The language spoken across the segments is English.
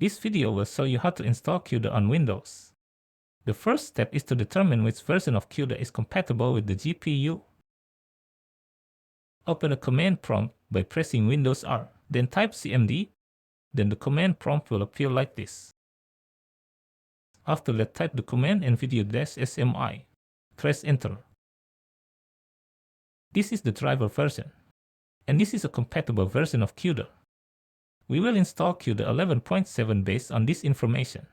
This video will show you how to install CUDA on Windows. The first step is to determine which version of CUDA is compatible with the GPU. Open a command prompt by pressing Windows R, then type cmd, then the command prompt will appear like this. After that, type the command nvidia-smi. Press enter. This is the driver version, and this is a compatible version of CUDA. We will install CUDA 11.7 based on this information.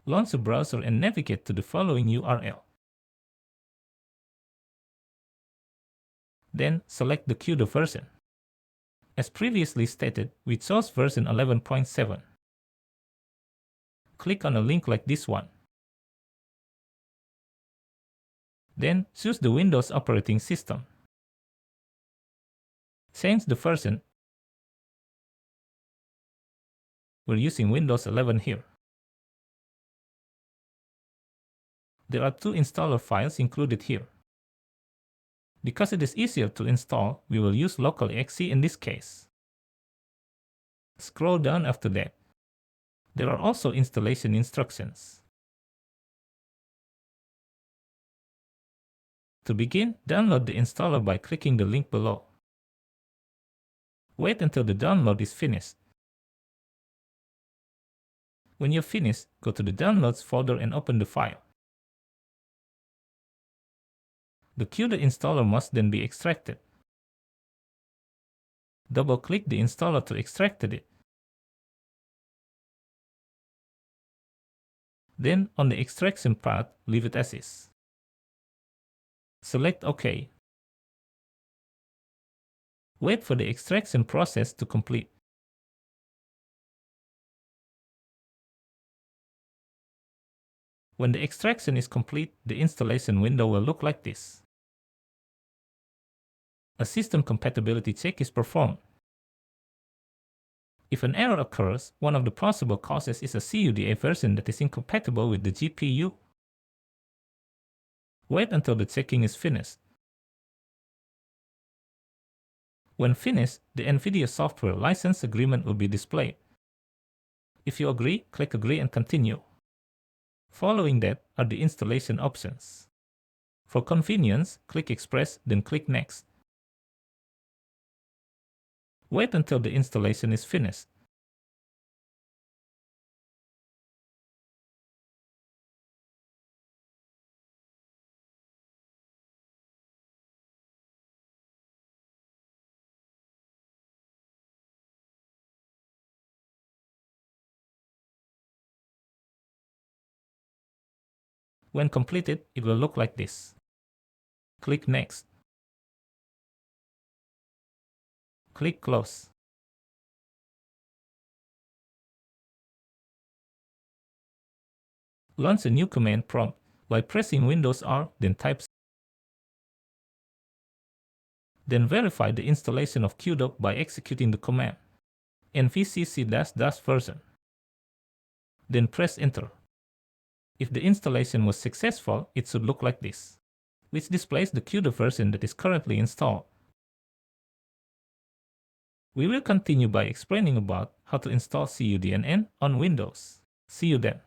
Launch a browser and navigate to the following URL. Then select the CUDA version. As previously stated, we chose version 11.7. Click on a link like this one. Then choose the Windows operating system. Change the version. We're using Windows 11 here. There are 2 installer files included here. Because it is easier to install, we will use local exe in this case. Scroll down after that. There are also installation instructions. To begin, download the installer by clicking the link below. Wait until the download is finished. When you're finished, go to the Downloads folder and open the file. The CUDA installer must then be extracted. Double-click the installer to extract it. Then, on the extraction path, leave it as is. Select OK. Wait for the extraction process to complete. When the extraction is complete, the installation window will look like this. A system compatibility check is performed. If an error occurs, one of the possible causes is a CUDA version that is incompatible with the GPU. Wait until the checking is finished. When finished, the NVIDIA software license agreement will be displayed. If you agree, click Agree and Continue. Following that are the installation options. For convenience, click Express, then click Next. Wait until the installation is finished. When completed, it will look like this. Click Next. Click Close. Launch a new command prompt by pressing Windows R, then type. Then verify the installation of CUDA by executing the command nvcc-version. Then press Enter. If the installation was successful, it should look like this, which displays the CUDA version that is currently installed. We will continue by explaining about how to install CUDA on Windows. See you then.